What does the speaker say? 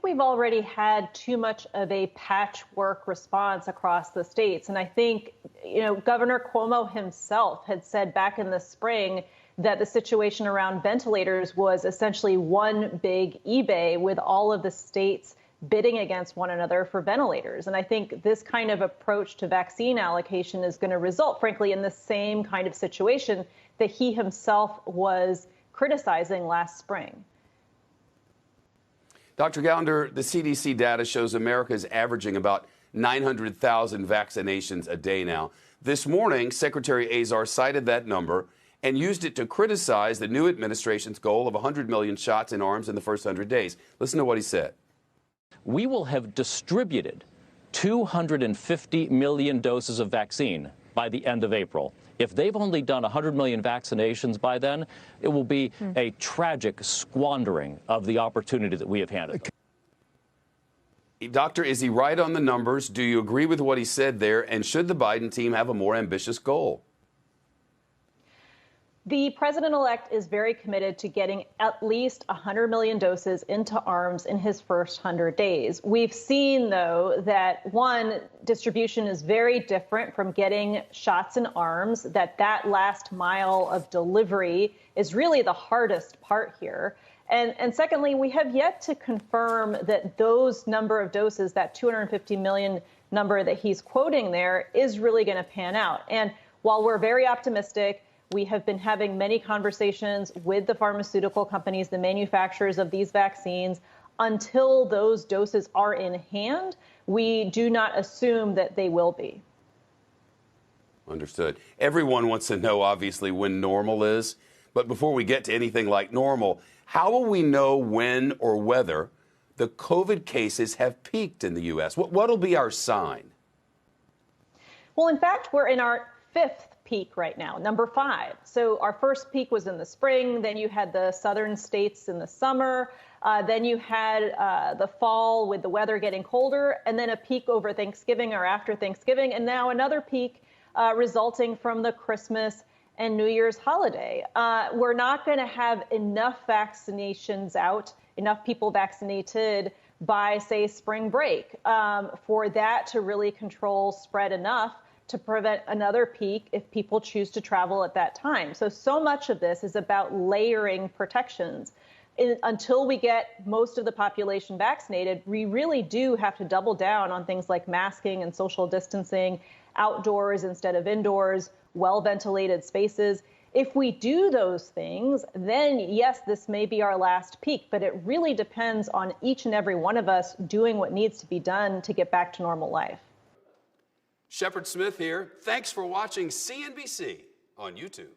we've already had too much of a patchwork response across the states. And I think, Governor Cuomo himself had said back in the spring that the situation around ventilators was essentially one big eBay with all of the states bidding against one another for ventilators. And I think this kind of approach to vaccine allocation is going to result, frankly, in the same kind of situation that he himself was criticizing last spring. Dr. Gallender, the CDC data shows America is averaging about 900,000 vaccinations a day now. This morning, Secretary Azar cited that number and used it to criticize the new administration's goal of 100 million shots in arms in the first 100 days. Listen to what he said. We will have distributed 250 million doses of vaccine by the end of April. If they've only done 100 million vaccinations by then, it will be a tragic squandering of the opportunity that we have handed them. Doctor, is he right on the numbers? Do you agree with what he said there? And should the Biden team have a more ambitious goal? The president-elect is very committed to getting at least 100 million doses into arms in his first 100 days. We've seen, though, that one, distribution is very different from getting shots in arms, that last mile of delivery is really the hardest part here. And secondly, we have yet to confirm that those number of doses, that 250 million number that he's quoting there, is really going to pan out. And while we're very optimistic, we have been having many conversations with the pharmaceutical companies, the manufacturers of these vaccines. Until those doses are in hand, we do not assume that they will be. Understood. Everyone wants to know, obviously, when normal is. But before we get to anything like normal, how will we know when or whether the COVID cases have peaked in the U.S.? What'll be our sign? Well, in fact, we're in our fifth peak right now, number 5. So our first peak was in the spring. Then you had the southern states in the summer. Then you had the fall with the weather getting colder, and then a peak over Thanksgiving or after Thanksgiving, and now another peak resulting from the Christmas and New Year's holiday. We're not going to have enough vaccinations out, enough people vaccinated by, say, spring break for that to really control spread enough to prevent another peak if people choose to travel at that time. So much of this is about layering protections. Until we get most of the population vaccinated, we really do have to double down on things like masking and social distancing, outdoors instead of indoors, well-ventilated spaces. If we do those things, then yes, this may be our last peak, but it really depends on each and every one of us doing what needs to be done to get back to normal life. Shepard Smith here. Thanks for watching CNBC on YouTube.